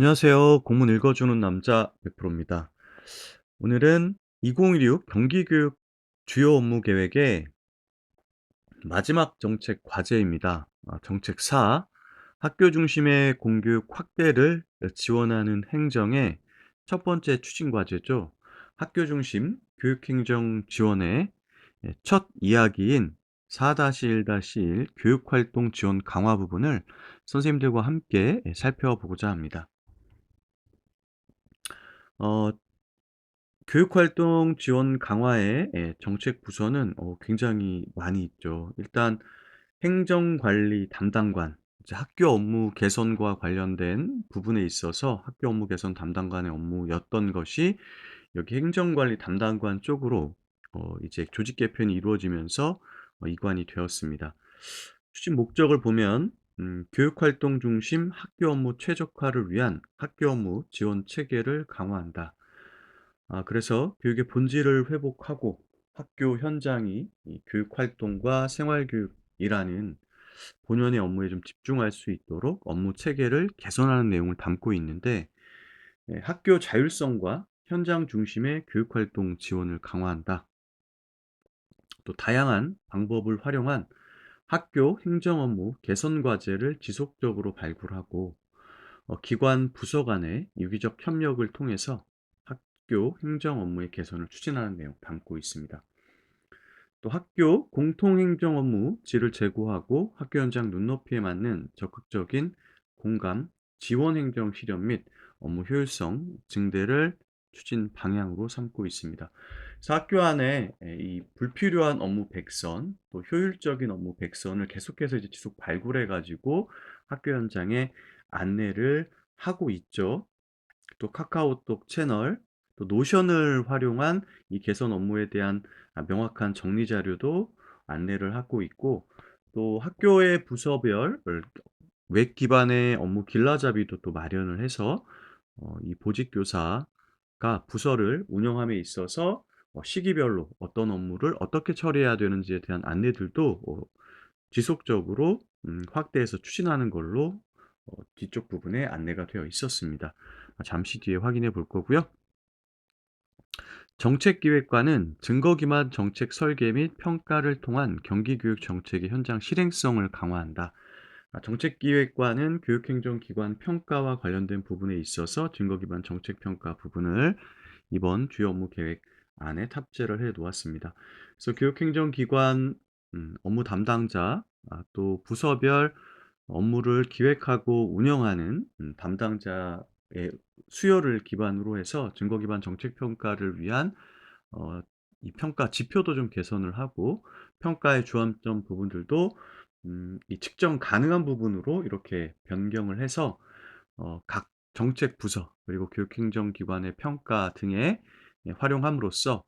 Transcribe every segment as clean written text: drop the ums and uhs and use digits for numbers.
안녕하세요. 공문 읽어주는 남자 100%입니다. 오늘은 2016 경기교육 주요 업무 계획의 마지막 정책 과제입니다. 정책 4, 학교 중심의 공교육 확대를 지원하는 행정의 첫 번째 추진 과제죠. 학교 중심 교육행정 지원의 첫 이야기인 4-1-1 교육활동 지원 강화 부분을 선생님들과 함께 살펴보고자 합니다. 어, 교육활동 지원 강화의 정책 부서는 굉장히 많이 있죠. 일단 행정관리 담당관, 이제 학교 업무 개선과 관련된 부분에 있어서 학교 업무 개선 담당관의 업무였던 것이 여기 행정관리 담당관 쪽으로 이제 조직 개편이 이루어지면서 이관이 되었습니다. 추진 목적을 보면 교육활동 중심 학교 업무 최적화를 위한 학교 업무 지원 체계를 강화한다. 그래서 교육의 본질을 회복하고 학교 현장이 이 교육 활동과 생활 교육이라는 본연의 업무에 좀 집중할 수 있도록 업무 체계를 개선하는 내용을 담고 있는데, 학교 자율성과 현장 중심의 교육 활동 지원을 강화한다. 또 다양한 방법을 활용한 학교 행정 업무 개선 과제를 지속적으로 발굴하고 기관 부서 간의 유기적 협력을 통해서 학교 행정 업무의 개선을 추진하는 내용 담고 있습니다. 또 학교 공통행정 업무 질을 제고하고 학교 현장 눈높이에 맞는 적극적인 공감, 지원 행정 실현 및 업무 효율성 증대를 추진 방향으로 삼고 있습니다. 그래서 학교 안에 이 불필요한 업무 백선, 또 효율적인 업무 백선을 계속해서 이제 지속 발굴해 가지고 학교 현장에 안내를 하고 있죠. 또 카카오톡 채널, 또 노션을 활용한 이 개선 업무에 대한 명확한 정리 자료도 안내를 하고 있고, 또 학교의 부서별 웹 기반의 업무 길라잡이도 또 마련을 해서 이 보직교사가 부서를 운영함에 있어서 시기별로 어떤 업무를 어떻게 처리해야 되는지에 대한 안내들도 지속적으로 확대해서 추진하는 걸로 뒤쪽 부분에 안내가 되어 있었습니다. 잠시 뒤에 확인해 볼 거고요. 정책기획과는 증거 기반 정책 설계 및 평가를 통한 경기교육 정책의 현장 실행성을 강화한다. 정책기획과는 교육행정기관 평가와 관련된 부분에 있어서 증거 기반 정책 평가 부분을 이번 주요 업무 계획 안에 탑재를 해 놓았습니다. 그래서 교육행정기관 업무 담당자, 또 부서별 업무를 기획하고 운영하는 담당자의 수요를 기반으로 해서 증거 기반 정책 평가를 위한 어 이 평가 지표도 좀 개선을 하고, 평가의 주안점 부분들도 이 측정 가능한 부분으로 이렇게 변경을 해서 각 정책 부서 그리고 교육행정기관의 평가 등에 활용함으로써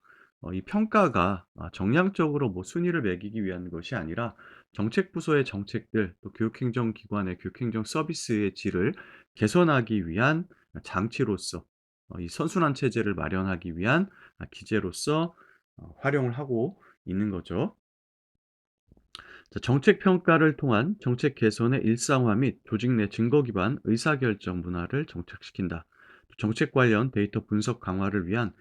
이 평가가 정량적으로 뭐 순위를 매기기 위한 것이 아니라 정책 부서의 정책들, 또 교육행정기관의 교육행정 서비스의 질을 개선하기 위한 장치로서, 이 선순환 체제를 마련하기 위한 기제로서 활용을 하고 있는 거죠. 자, 정책 평가를 통한 정책 개선의 일상화 및 조직 내 증거 기반 의사결정 문화를 정착시킨다. 또 정책 관련 데이터 분석 강화를 위한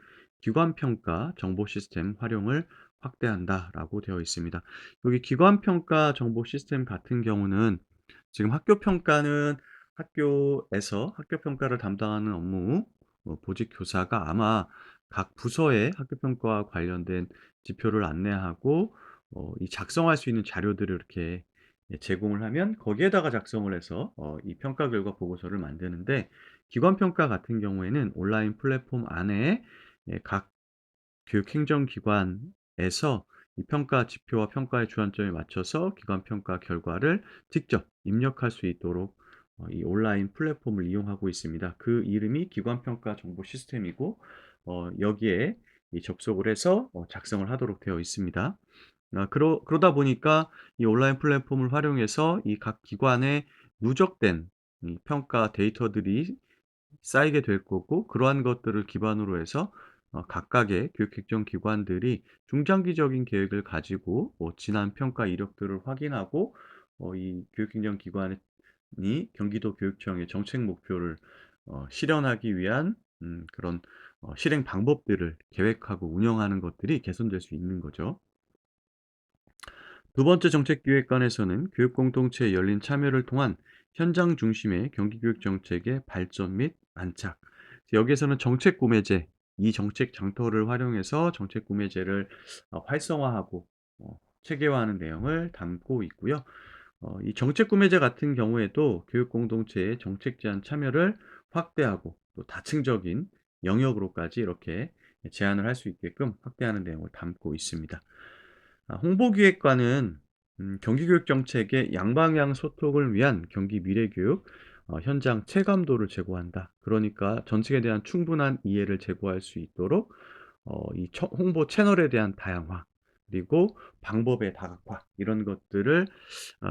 기관 평가 정보 시스템 활용을 확대한다라고 되어 있습니다. 여기 기관 평가 정보 시스템 같은 경우는 지금 학교 평가는 학교에서 학교 평가를 담당하는 업무 보직 교사가 아마 각 부서의 학교 평가와 관련된 지표를 안내하고 이 작성할 수 있는 자료들을 이렇게 제공을 하면 거기에다가 작성을 해서 이 평가 결과 보고서를 만드는데, 기관 평가 같은 경우에는 온라인 플랫폼 안에 각 교육행정기관에서 이 평가 지표와 평가의 주안점에 맞춰서 기관 평가 결과를 직접 입력할 수 있도록 이 온라인 플랫폼을 이용하고 있습니다. 그 이름이 기관 평가 정보 시스템이고, 여기에 이 접속을 해서 작성을 하도록 되어 있습니다. 그러다 보니까 이 온라인 플랫폼을 활용해서 이 각 기관의 누적된 이 평가 데이터들이 쌓이게 될 거고, 그러한 것들을 기반으로 해서 각각의 교육행정 기관들이 중장기적인 계획을 가지고 지난 평가 이력들을 확인하고 이 교육행정 기관이 경기도 교육청의 정책 목표를 실현하기 위한 그런 실행 방법들을 계획하고 운영하는 것들이 개선될 수 있는 거죠. 두 번째 정책기획관에서는 교육 공동체의 열린 참여를 통한 현장 중심의 경기교육 정책의 발전 및 안착, 여기에서는 정책 구매제, 이 정책 장터를 활용해서 정책 구매제를 활성화하고 체계화하는 내용을 담고 있고요. 이 정책 구매제 같은 경우에도 교육 공동체의 정책 제안 참여를 확대하고 또 다층적인 영역으로까지 이렇게 제안을 할 수 있게끔 확대하는 내용을 담고 있습니다. 홍보기획관은 경기교육 정책의 양방향 소통을 위한 경기 미래교육 현장 체감도를 제고한다. 그러니까 정책에 대한 충분한 이해를 제고할 수 있도록 이 홍보 채널에 대한 다양화 그리고 방법의 다각화 이런 것들을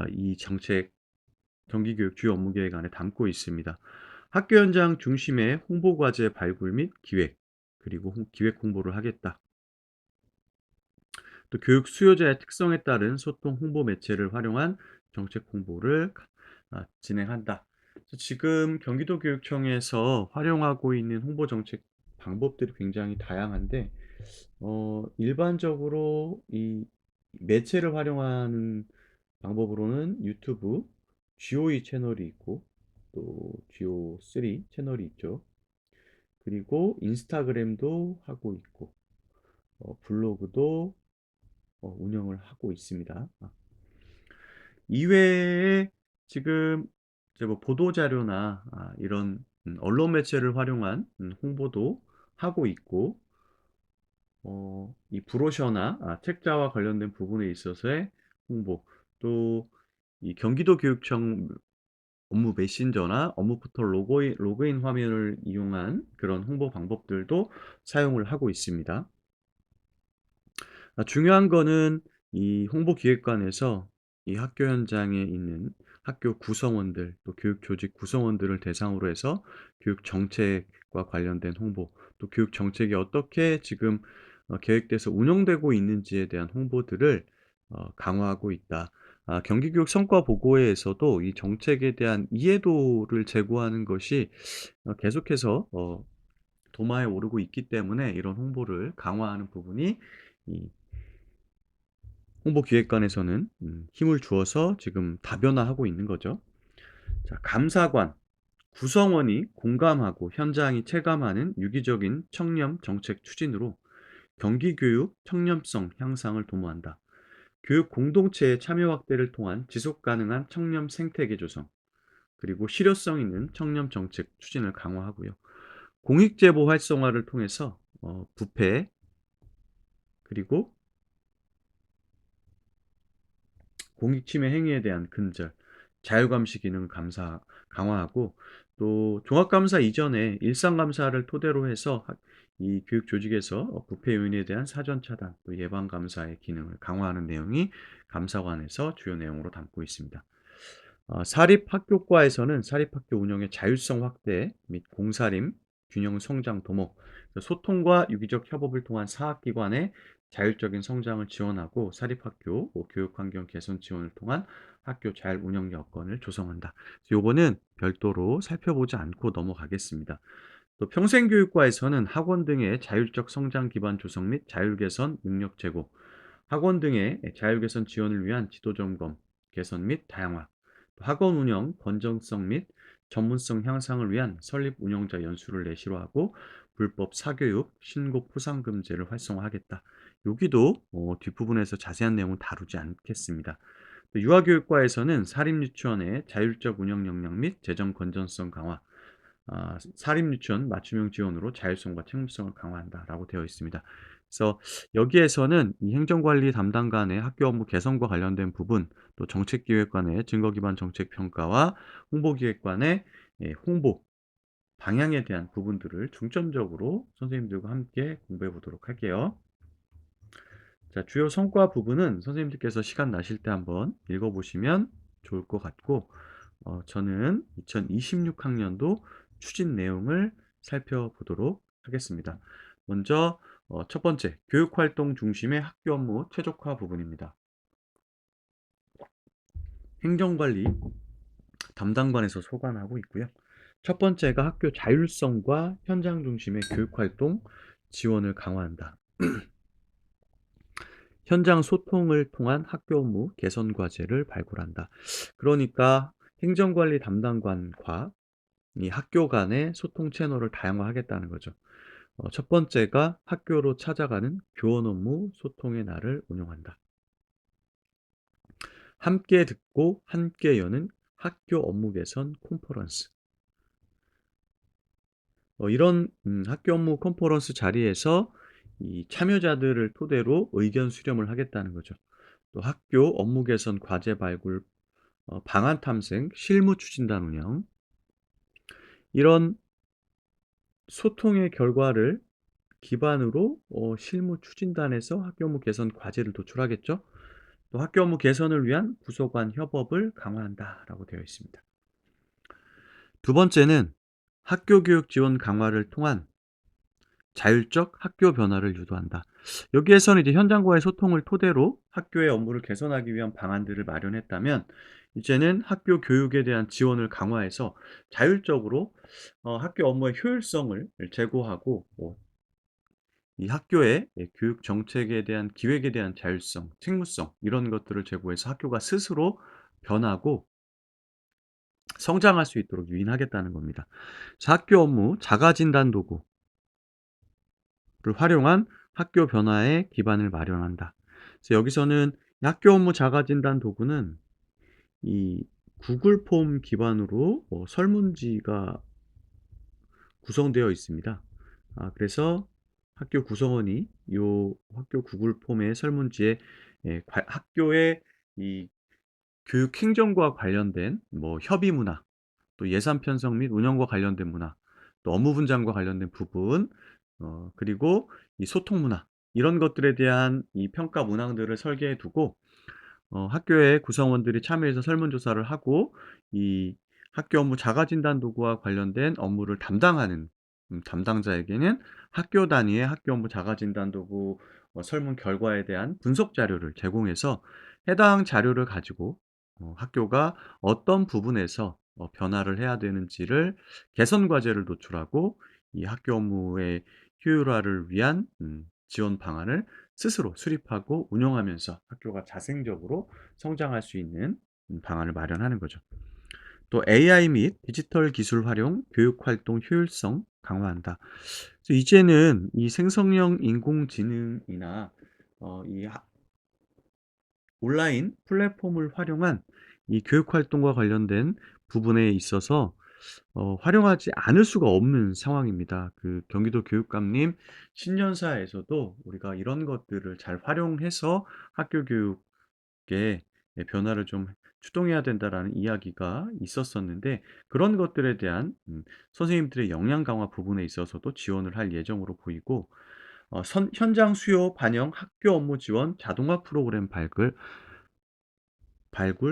이 정책 경기교육 주요 업무 계획 안에 담고 있습니다. 학교 현장 중심의 홍보 과제 발굴 및 기획 그리고 기획 홍보를 하겠다. 또 교육 수요자의 특성에 따른 소통 홍보 매체를 활용한 정책 홍보를 진행한다. 그래서 지금 경기도 교육청에서 활용하고 있는 홍보 정책 방법들이 굉장히 다양한데 일반적으로 이 매체를 활용하는 방법으로는 유튜브 GOE 채널이 있고 또 GO3 채널이 있죠. 그리고 인스타그램도 하고 있고 블로그도 운영을 하고 있습니다. 이외에 지금 이제 뭐 보도 자료나 이런 언론 매체를 활용한 홍보도 하고 있고 이 브로셔나 책자와 관련된 부분에 있어서의 홍보 또 이 경기도 교육청 업무 메신저나 업무 포털 로그인 화면을 이용한 그런 홍보 방법들도 사용을 하고 있습니다. 중요한 거는 이 홍보기획관에서 이 학교 현장에 있는 학교 구성원들 또 교육 조직 구성원들을 대상으로 해서 교육 정책과 관련된 홍보 또 교육 정책이 어떻게 지금 계획돼서 운영되고 있는지에 대한 홍보들을 강화하고 있다. 경기교육 성과 보고회에서도 이 정책에 대한 이해도를 제고하는 것이 계속해서 도마에 오르고 있기 때문에 이런 홍보를 강화하는 부분이 이 홍보기획관에서는 힘을 주어서 지금 다변화하고 있는 거죠. 자, 감사관, 구성원이 공감하고 현장이 체감하는 유기적인 청렴 정책 추진으로 경기교육 청렴성 향상을 도모한다. 교육 공동체의 참여 확대를 통한 지속 가능한 청렴 생태계 조성, 그리고 실효성 있는 청렴 정책 추진을 강화하고요. 공익제보 활성화를 통해서 부패, 그리고 공익침해 행위에 대한 근절, 자율감시 기능 강화하고 또 종합감사 이전에 일상감사를 토대로 해서 이 교육 조직에서 부패 요인에 대한 사전 차단 또 예방 감사의 기능을 강화하는 내용이 감사관에서 주요 내용으로 담고 있습니다. 사립학교과에서는 사립학교 운영의 자율성 확대 및 공사림, 균형 성장 도모, 소통과 유기적 협업을 통한 사학기관의 자율적인 성장을 지원하고 사립학교 교육 환경 개선 지원을 통한 학교 잘 운영 여건을 조성한다. 요거는 별도로 살펴보지 않고 넘어가겠습니다. 또 평생교육과에서는 학원 등의 자율적 성장 기반 조성 및 자율 개선 능력 제고, 학원 등의 자율 개선 지원을 위한 지도 점검, 개선 및 다양화, 또 학원 운영 건전성 및 전문성 향상을 위한 설립 운영자 연수를 내실화하고 불법 사교육, 신고 포상 금지를 활성화하겠다. 여기도 뒷부분에서 자세한 내용은 다루지 않겠습니다. 또 유아교육과에서는 사립유치원의 자율적 운영 역량 및 재정 건전성 강화, 사립유치원 맞춤형 지원으로 자율성과 책임성을 강화한다라고 되어 있습니다. 그래서 여기에서는 이 행정관리 담당관의 학교 업무 개선과 관련된 부분, 또 정책기획관의 증거기반 정책평가와 홍보기획관의 홍보 방향에 대한 부분들을 중점적으로 선생님들과 함께 공부해 보도록 할게요. 자, 주요 성과 부분은 선생님들께서 시간 나실 때 한번 읽어보시면 좋을 것 같고, 저는 2026학년도 추진 내용을 살펴보도록 하겠습니다. 먼저 첫 번째, 교육활동 중심의 학교 업무 최적화 부분입니다. 행정관리 담당관에서 소관하고 있고요. 첫 번째가 학교 자율성과 현장 중심의 교육 활동 지원을 강화한다. 현장 소통을 통한 학교 업무 개선 과제를 발굴한다. 그러니까 행정관리 담당관과 이 학교 간의 소통 채널을 다양화하겠다는 거죠. 첫 번째가 학교로 찾아가는 교원 업무 소통의 날을 운영한다. 함께 듣고 함께 여는 학교 업무 개선 컨퍼런스. 이런 학교 업무 컨퍼런스 자리에서 이 참여자들을 토대로 의견 수렴을 하겠다는 거죠. 또 학교 업무 개선 과제 발굴, 방안 탐색, 실무 추진단 운영, 이런 소통의 결과를 기반으로 실무 추진단에서 학교 업무 개선 과제를 도출하겠죠. 또 학교 업무 개선을 위한 부서 간 협업을 강화한다라고 되어 있습니다. 두 번째는 학교 교육 지원 강화를 통한 자율적 학교 변화를 유도한다. 여기에서는 이제 현장과의 소통을 토대로 학교의 업무를 개선하기 위한 방안들을 마련했다면, 이제는 학교 교육에 대한 지원을 강화해서 자율적으로 학교 업무의 효율성을 제고하고, 이 학교의 교육 정책에 대한 기획에 대한 자율성, 책무성, 이런 것들을 제고해서 학교가 스스로 변하고 성장할 수 있도록 유인하겠다는 겁니다. 자, 학교 업무 자가 진단 도구를 활용한 학교 변화의 기반을 마련한다. 그래서 여기서는 학교 업무 자가 진단 도구는 이 구글 폼 기반으로 설문지가 구성되어 있습니다. 그래서 학교 구성원이 요 학교 구글 폼의 설문지에 학교의 이 교육 행정과 관련된 뭐 협의 문화, 또 예산 편성 및 운영과 관련된 문화, 또 업무 분장과 관련된 부분, 그리고 이 소통 문화, 이런 것들에 대한 이 평가 문항들을 설계해 두고 학교의 구성원들이 참여해서 설문조사를 하고, 이 학교 업무 자가진단 도구와 관련된 업무를 담당하는 담당자에게는 학교 단위의 학교 업무 자가진단 도구 설문 결과에 대한 분석 자료를 제공해서 해당 자료를 가지고 학교가 어떤 부분에서 변화를 해야 되는지를 개선 과제를 도출하고, 이 학교 업무의 효율화를 위한 지원 방안을 스스로 수립하고 운영하면서 학교가 자생적으로 성장할 수 있는 방안을 마련하는 거죠. 또 AI 및 디지털 기술 활용, 교육 활동 효율성 강화한다. 그래서 이제는 이 생성형 인공지능이나 이 온라인 플랫폼을 활용한 이 교육 활동과 관련된 부분에 있어서 활용하지 않을 수가 없는 상황입니다. 그 경기도 교육감님 신년사에서도 우리가 이런 것들을 잘 활용해서 학교 교육에 변화를 좀 추동해야 된다라는 이야기가 있었었는데, 그런 것들에 대한 선생님들의 역량 강화 부분에 있어서도 지원을 할 예정으로 보이고, 현장 수요 반영 학교 업무 지원 자동화 프로그램 발굴,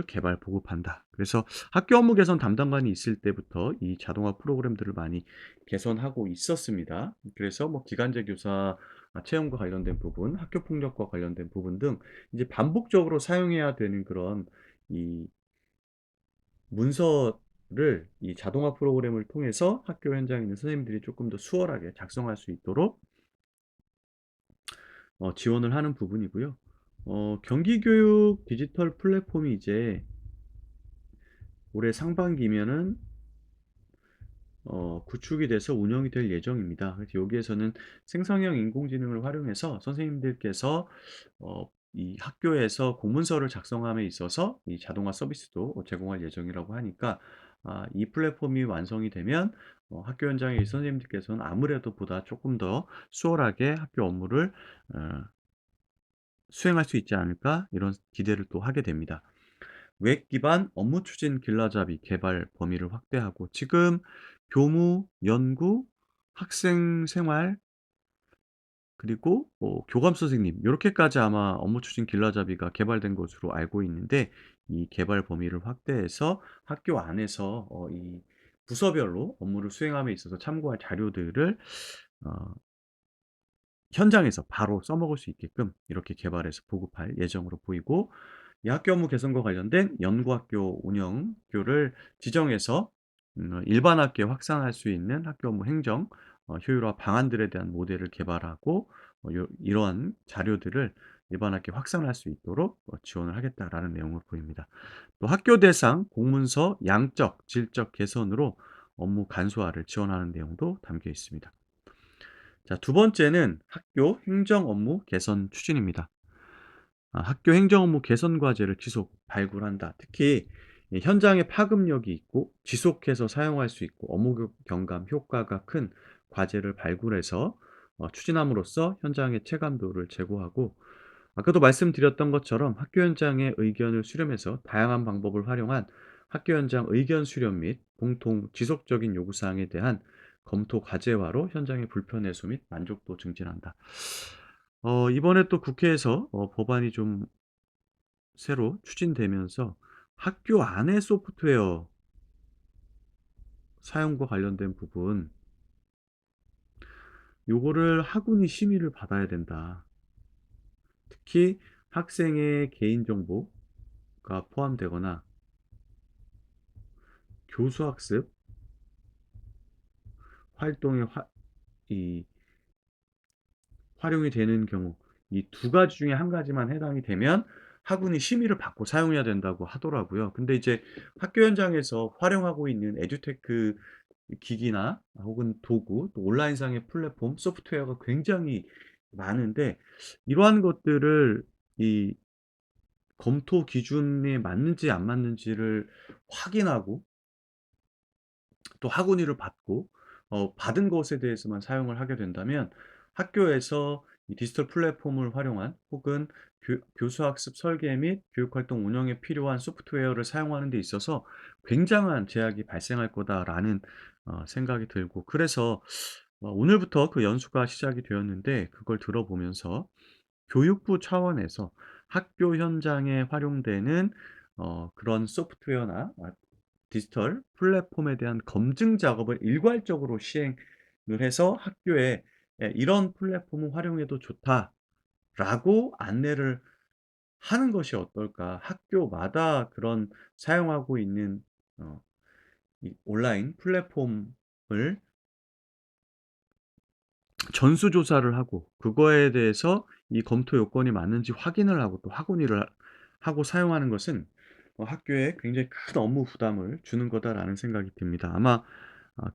개발, 보급한다. 그래서 학교 업무 개선 담당관이 있을 때부터 이 자동화 프로그램들을 많이 개선하고 있었습니다. 그래서 뭐 기간제 교사 채용과 관련된 부분, 학교 폭력과 관련된 부분 등 이제 반복적으로 사용해야 되는 그런 이 문서를 이 자동화 프로그램을 통해서 학교 현장에 있는 선생님들이 조금 더 수월하게 작성할 수 있도록 지원을 하는 부분이고요. 경기교육 디지털 플랫폼이 이제 올해 상반기면은 구축이 돼서 운영이 될 예정입니다. 그래서 여기에서는 생성형 인공지능을 활용해서 선생님들께서 이 학교에서 공문서를 작성함에 있어서 이 자동화 서비스도 제공할 예정이라고 하니까, 이 플랫폼이 완성이 되면 학교 현장에 있는 선생님들께서는 아무래도 보다 조금 더 수월하게 학교 업무를 어 수행할 수 있지 않을까, 이런 기대를 또 하게 됩니다. 웹 기반 업무 추진 길라잡이 개발 범위를 확대하고, 지금 교무, 연구, 학생 생활, 그리고 교감 선생님 요렇게까지 아마 업무 추진 길라잡이가 개발된 것으로 알고 있는데, 이 개발 범위를 확대해서 학교 안에서 이 부서별로 업무를 수행함에 있어서 참고할 자료들을 어 현장에서 바로 써먹을 수 있게끔 이렇게 개발해서 보급할 예정으로 보이고, 이 학교 업무 개선과 관련된 연구학교 운영교를 지정해서 일반 학교에 확산할 수 있는 학교 업무 행정 효율화 방안들에 대한 모델을 개발하고 요 이러한 자료들을 일반 학교에 확산할 수 있도록 지원을 하겠다라는 내용을 보입니다. 또 학교 대상 공문서 양적, 질적 개선으로 업무 간소화를 지원하는 내용도 담겨 있습니다. 자, 두 번째는 학교 행정 업무 개선 추진입니다. 학교 행정 업무 개선 과제를 지속 발굴한다. 특히 이 현장에 파급력이 있고 지속해서 사용할 수 있고 업무 경감 효과가 큰 과제를 발굴해서 추진함으로써 현장의 체감도를 제고하고, 아까도 말씀드렸던 것처럼 학교 현장의 의견을 수렴해서 다양한 방법을 활용한 학교 현장 의견 수렴 및 공통 지속적인 요구사항에 대한 검토 과제화로 현장의 불편 해소 및 만족도 증진한다. 이번에 또 국회에서 법안이 좀 새로 추진되면서 학교 안의 소프트웨어 사용과 관련된 부분, 요거를 학군이 심의를 받아야 된다. 특히 학생의 개인정보가 포함되거나 교수학습 활동에 이 활용이 되는 경우, 이 두 가지 중에 한 가지만 해당이 되면 학군이 심의를 받고 사용해야 된다고 하더라고요. 근데 이제 학교 현장에서 활용하고 있는 에듀테크 기기나 혹은 도구, 또 온라인상의 플랫폼, 소프트웨어가 굉장히 많은데, 이러한 것들을 이 검토 기준에 맞는지 안 맞는지를 확인하고 또 학원의를 받고 받은 것에 대해서만 사용을 하게 된다면 학교에서 이 디지털 플랫폼을 활용한 혹은 교수학습 설계 및 교육활동 운영에 필요한 소프트웨어를 사용하는 데 있어서 굉장한 제약이 발생할 거다라는 생각이 들고, 그래서 오늘부터 그 연수가 시작이 되었는데, 그걸 들어보면서 교육부 차원에서 학교 현장에 활용되는 그런 소프트웨어나 디지털 플랫폼에 대한 검증 작업을 일괄적으로 시행을 해서 학교에 "이런 플랫폼을 활용해도 좋다."라고 안내를 하는 것이 어떨까? 학교마다 그런 사용하고 있는 어 이 온라인 플랫폼을 전수조사를 하고 그거에 대해서 이 검토 요건이 맞는지 확인을 하고 또 학원일을 하고 사용하는 것은 학교에 굉장히 큰 업무 부담을 주는 거다라는 생각이 듭니다. 아마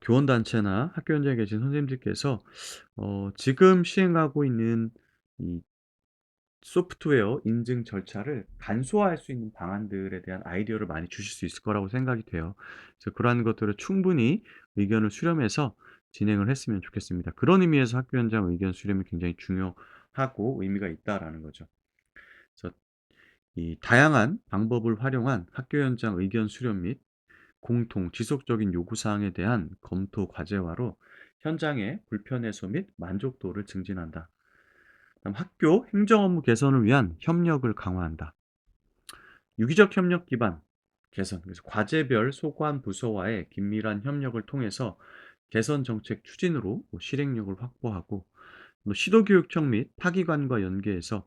교원단체나 학교 현장에 계신 선생님들께서 지금 시행하고 있는 이 소프트웨어 인증 절차를 간소화할 수 있는 방안들에 대한 아이디어를 많이 주실 수 있을 거라고 생각이 돼요. 그래서 그러한 것들을 충분히 의견을 수렴해서 진행을 했으면 좋겠습니다. 그런 의미에서 학교 현장 의견 수렴이 굉장히 중요하고 의미가 있다라는 거죠. 그래서 이 다양한 방법을 활용한 학교 현장 의견 수렴 및 공통 지속적인 요구 사항에 대한 검토 과제화로 현장의 불편 해소 및 만족도를 증진한다. 다음 학교 행정 업무 개선을 위한 협력을 강화한다. 유기적 협력 기반 개선, 그래서 과제별 소관 부서와의 긴밀한 협력을 통해서 개선 정책 추진으로 실행력을 확보하고, 또 시도교육청 및 타기관과 연계해서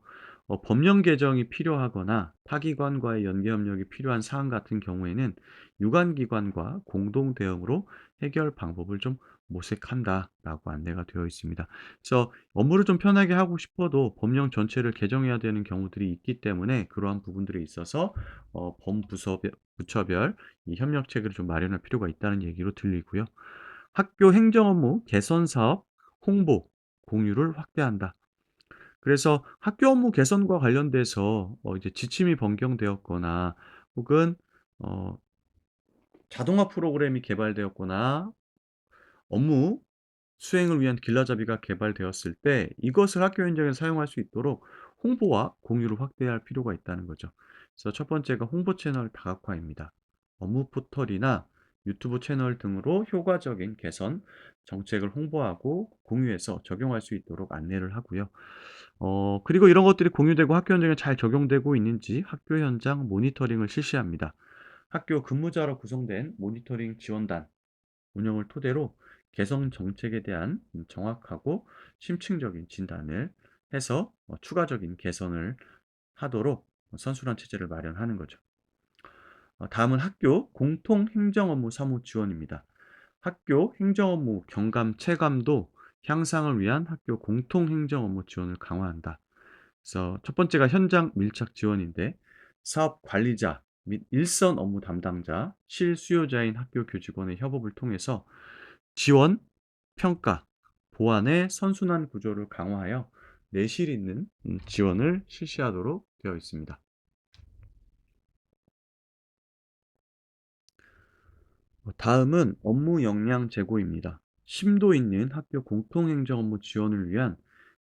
법령 개정이 필요하거나 타기관과의 연계 협력이 필요한 사안 같은 경우에는 유관기관과 공동 대응으로 해결 방법을 좀 모색한다라고 안내가 되어 있습니다. 그래서 업무를 좀 편하게 하고 싶어도 법령 전체를 개정해야 되는 경우들이 있기 때문에 그러한 부분들에 있어서 부처별 이 협력 체계를 좀 마련할 필요가 있다는 얘기로 들리고요. 학교 행정 업무 개선 사업 홍보 공유를 확대한다. 그래서 학교 업무 개선과 관련돼서 이제 지침이 변경되었거나 혹은 어 자동화 프로그램이 개발되었거나 업무 수행을 위한 길라잡이가 개발되었을 때 이것을 학교 현장에서 사용할 수 있도록 홍보와 공유를 확대할 필요가 있다는 거죠. 그래서 첫 번째가 홍보 채널 다각화입니다. 업무 포털이나 유튜브 채널 등으로 효과적인 개선 정책을 홍보하고 공유해서 적용할 수 있도록 안내를 하고요. 그리고 이런 것들이 공유되고 학교 현장에 잘 적용되고 있는지 학교 현장 모니터링을 실시합니다. 학교 근무자로 구성된 모니터링 지원단 운영을 토대로 개선 정책에 대한 정확하고 심층적인 진단을 해서 추가적인 개선을 하도록 선순환 체제를 마련하는 거죠. 다음은 학교 공통 행정 업무 사무 지원입니다. 학교 행정 업무 경감 체감도 향상을 위한 학교 공통 행정 업무 지원을 강화한다. 그래서 첫 번째가 현장 밀착 지원인데 사업 관리자 및 일선 업무 담당자, 실수요자인 학교 교직원의 협업을 통해서 지원, 평가, 보완의 선순환 구조를 강화하여 내실 있는 지원을 실시하도록 되어 있습니다. 다음은 업무 역량 제고입니다. 심도 있는 학교 공통행정 업무 지원을 위한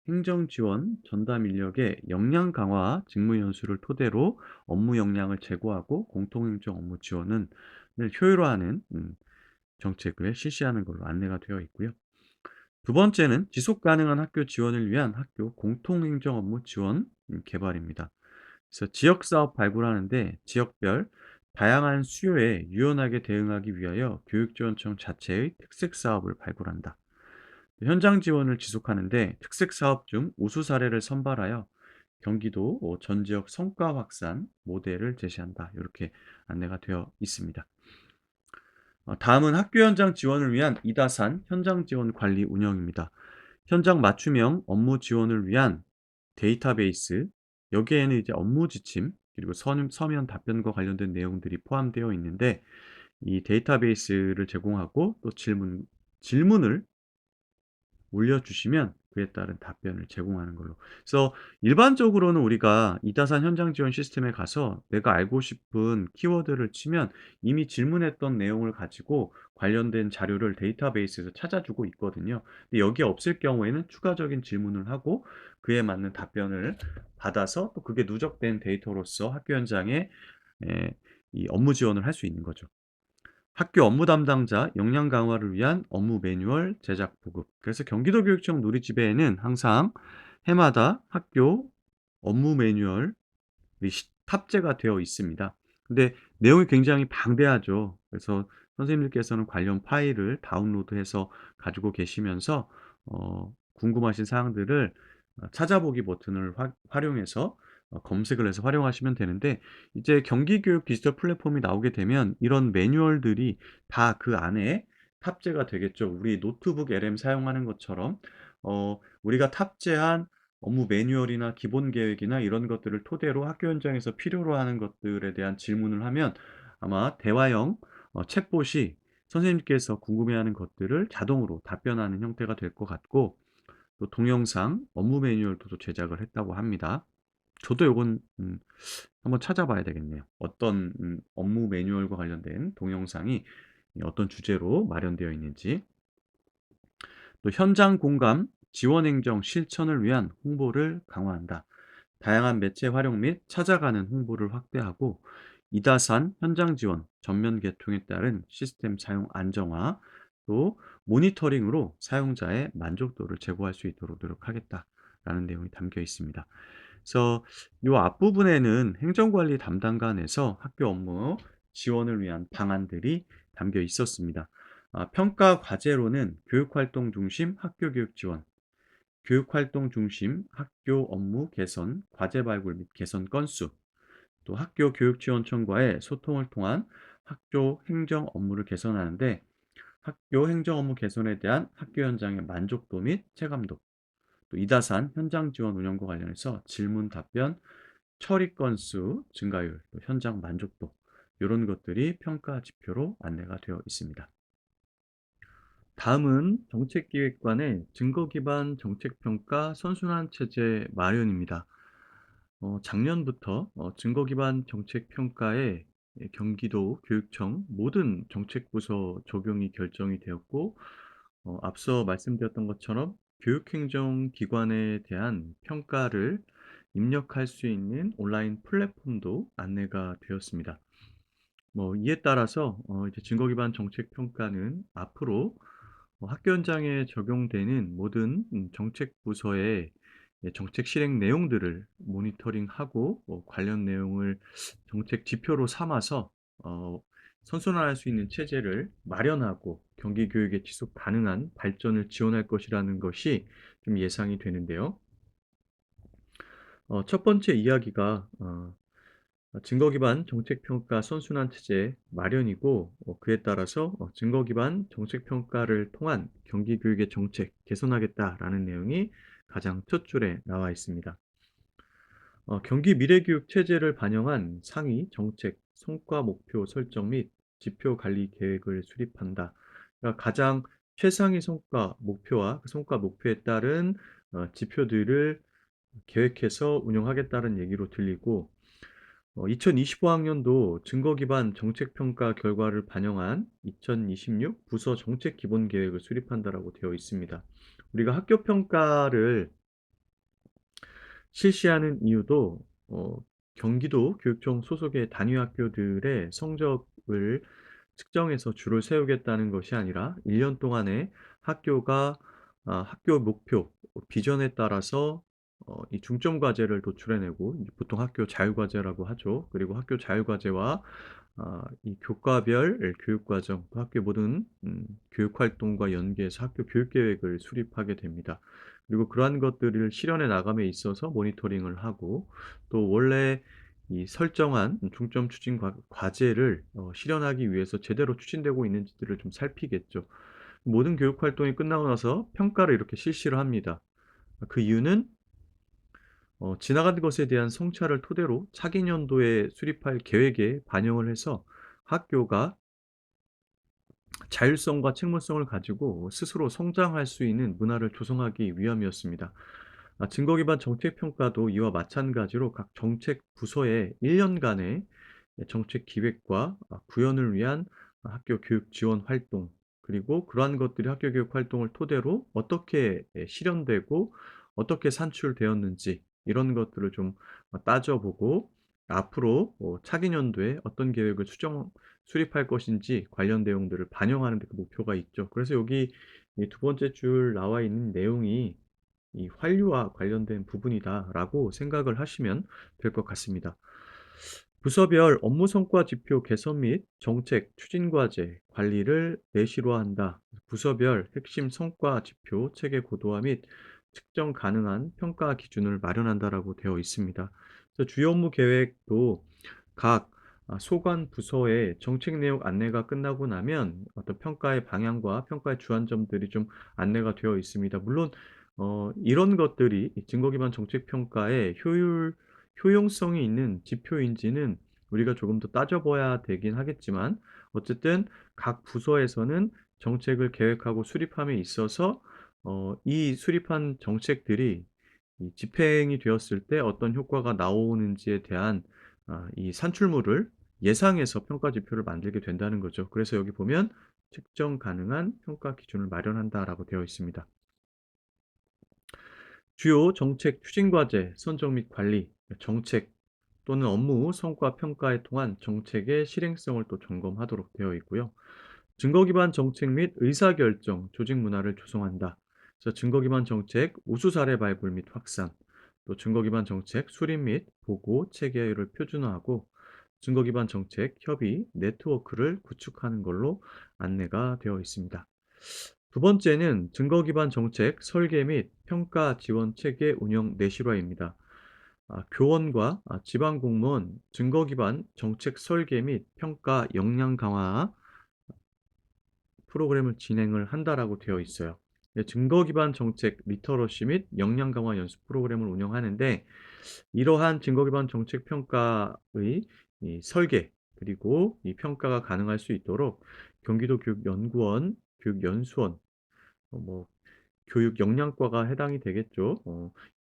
행정 지원 전담 인력의 역량 강화 직무 연수를 토대로 업무 역량을 제고하고 공통행정 업무 지원은 효율화하는 정책을 실시하는 걸로 안내가 되어 있고요. 두 번째는 지속 가능한 학교 지원을 위한 학교 공통행정 업무 지원 개발입니다. 그래서 지역 사업 발굴하는데 지역별 다양한 수요에 유연하게 대응하기 위하여 교육지원청 자체의 특색 사업을 발굴한다. 현장 지원을 지속하는데 특색 사업 중 우수 사례를 선발하여 경기도 전 지역 성과 확산 모델을 제시한다. 이렇게 안내가 되어 있습니다. 다음은 학교 현장 지원을 위한 이다산 현장 지원 관리 운영입니다. 현장 맞춤형 업무 지원을 위한 데이터베이스, 여기에는 이제 업무 지침, 그리고 서면 답변과 관련된 내용들이 포함되어 있는데 이 데이터베이스를 제공하고 또 질문을 올려주시면 그에 따른 답변을 제공하는 걸로. 그래서 일반적으로는 우리가 이다산 현장 지원 시스템에 가서 내가 알고 싶은 키워드를 치면 이미 질문했던 내용을 가지고 관련된 자료를 데이터베이스에서 찾아주고 있거든요. 근데 여기에 없을 경우에는 추가적인 질문을 하고 그에 맞는 답변을 받아서 또 그게 누적된 데이터로서 학교 현장에 에, 이 업무 지원을 할 수 있는 거죠. 학교 업무 담당자 역량 강화를 위한 업무 매뉴얼 제작 보급. 그래서 경기도교육청 누리집에는 항상 해마다 학교 업무 매뉴얼이 탑재가 되어 있습니다. 근데 내용이 굉장히 방대하죠. 그래서 선생님들께서는 관련 파일을 다운로드해서 가지고 계시면서 궁금하신 사항들을 찾아보기 버튼을 활용해서 검색을 해서 활용하시면 되는데 이제 경기교육 디지털 플랫폼이 나오게 되면 이런 매뉴얼들이 다 그 안에 탑재가 되겠죠. 우리 노트북 LM 사용하는 것처럼 우리가 탑재한 업무 매뉴얼이나 기본 계획이나 이런 것들을 토대로 학교 현장에서 필요로 하는 것들에 대한 질문을 하면 아마 대화형 챗봇이 선생님께서 궁금해하는 것들을 자동으로 답변하는 형태가 될 것 같고 또 동영상 업무 매뉴얼도 또 제작을 했다고 합니다. 저도 요건 한번 찾아봐야 되겠네요. 어떤 업무 매뉴얼과 관련된 동영상이 어떤 주제로 마련되어 있는지. 또 현장 공감, 지원 행정 실천을 위한 홍보를 강화한다. 다양한 매체 활용 및 찾아가는 홍보를 확대하고 이다산 현장 지원, 전면 개통에 따른 시스템 사용 안정화, 또 모니터링으로 사용자의 만족도를 제고할 수 있도록 노력하겠다라는 내용이 담겨 있습니다. 그래서 이 앞부분에는 행정관리 담당관에서 학교 업무 지원을 위한 방안들이 담겨 있었습니다. 평가 과제로는 교육활동 중심 학교 교육 지원, 교육활동 중심 학교 업무 개선, 과제 발굴 및 개선 건수, 또 학교 교육지원청과의 소통을 통한 학교 행정 업무를 개선하는데 학교 행정 업무 개선에 대한 학교 현장의 만족도 및 체감도, 또 이다산 현장 지원 운영과 관련해서 질문 답변 처리 건수 증가율, 또 현장 만족도 이런 것들이 평가 지표로 안내가 되어 있습니다. 다음은 정책기획관의 증거 기반 정책평가 선순환 체제 마련입니다. 작년부터 증거 기반 정책 평가에 경기도 교육청 모든 정책 부서 적용이 결정이 되었고 앞서 말씀드렸던 것처럼 교육행정 기관에 대한 평가를 입력할 수 있는 온라인 플랫폼도 안내가 되었습니다. 이에 따라서 이제 증거 기반 정책 평가는 앞으로 학교 현장에 적용되는 모든 정책 부서의 정책 실행 내용들을 모니터링하고 관련 내용을 정책 지표로 삼아서 어 선순환할 수 있는 체제를 마련하고 경기 교육의 지속 가능한 발전을 지원할 것이라는 것이 좀 예상이 되는데요. 첫 번째 이야기가 증거 기반 정책 평가 선순환 체제 마련이고, 그에 따라서 증거 기반 정책 평가를 통한 경기 교육의 정책 개선하겠다라는 내용이 가장 첫 줄에 나와 있습니다. 경기 미래교육 체제를 반영한 상위 정책 성과 목표 설정 및 지표 관리 계획을 수립한다. 그러니까 가장 최상위 성과 목표와 그 성과 목표에 따른 지표들을 계획해서 운영하겠다는 얘기로 들리고, 2025 학년도 증거 기반 정책 평가 결과를 반영한 2026 부서 정책 기본 계획을 수립한다라고 되어 있습니다. 우리가 학교 평가를 실시하는 이유도 경기도 교육청 소속의 단위 학교들의 성적을 측정해서 줄을 세우겠다는 것이 아니라 1년 동안에 학교가 학교 목표, 비전에 따라서 이 중점 과제를 도출해 내고, 이 보통 학교 자율 과제라고 하죠. 그리고 학교 자율 과제와 이 교과별 교육 과정, 또 학교의 모든 교육 활동과 연계해서 학교 교육 계획을 수립하게 됩니다. 그리고 그러한 것들을 실현해 나감에 있어서 모니터링을 하고, 또 원래 이 설정한 중점 추진 과제를 실현하기 위해서 제대로 추진되고 있는지들을 좀 살피겠죠. 모든 교육 활동이 끝나고 나서 평가를 이렇게 실시를 합니다. 그 이유는 지나간 것에 대한 성찰을 토대로 차기 년도에 수립할 계획에 반영을 해서 학교가 자율성과 책무성을 가지고 스스로 성장할 수 있는 문화를 조성하기 위함이었습니다. 증거 기반 정책 평가도 이와 마찬가지로 각 정책 부서에 1 년간의 정책 기획과 구현을 위한 학교 교육 지원 활동, 그리고 그러한 것들이 학교 교육 활동을 토대로 어떻게 실현되고 어떻게 산출되었는지, 이런 것들을 좀 따져 보고, 앞으로 차기 년도에 어떤 계획을 수립할 것인지 관련 내용들을 반영하는 데 그 목표가 있죠. 그래서 여기 이 두 번째 줄 나와 있는 내용이 이 '환류와 관련된 부분이다.'라고 생각을 하시면 될 것 같습니다. 부서별 업무 성과 지표 개선 및 정책 추진 과제 관리를 내실화한다. 부서별 핵심 성과 지표 체계 고도화 및 측정 가능한 평가 기준을 마련한다라고 되어 있습니다. 그래서 주요 업무 계획도 각 소관 부서의 정책 내용 안내가 끝나고 나면 어떤 평가의 방향과 평가의 주안점들이 좀 안내가 되어 있습니다. 물론 이런 것들이 이 증거 기반 정책 평가의 효용성이 있는 지표인지는 우리가 조금 더 따져봐야 되긴 하겠지만, 어쨌든 각 부서에서는 정책을 계획하고 수립함에 있어서 이 수립한 정책들이 이 집행이 되었을 때 어떤 효과가 나오는지에 대한 이 산출물을 예상해서 평가 지표를 만들게 된다는 거죠. 그래서 여기 보면 "측정 가능한 평가 기준을 마련한다."라고 되어 있습니다. 주요 정책 추진 과제 선정 및 관리, 정책 또는 업무 성과 평가에 통한 정책의 실행성을 또 점검하도록 되어 있고요. 증거 기반 정책 및 의사결정 조직 문화를 조성한다. 그래서 증거 기반 정책 우수 사례 발굴 및 확산, 또 증거 기반 정책 수립 및 보고 체계를 표준화하고, 증거 기반 정책 협의 네트워크를 구축하는 걸로 안내가 되어 있습니다. 두 번째는 증거 기반 정책 설계 및 평가 지원 체계 운영 내실화입니다. 교원과 지방 공무원 증거 기반 정책 설계 및 평가 역량 강화 프로그램을 진행을 한다라고 되어 있어요. 증거 기반 정책 리터러시 및 역량 강화 연수 프로그램을 운영하는데, 이러한 증거 기반 정책 평가의 이 설계, 그리고 이 평가가 가능할 수 있도록 경기도 교육연구원, 교육연수원, 뭐 교육 역량과가 해당이 되겠죠.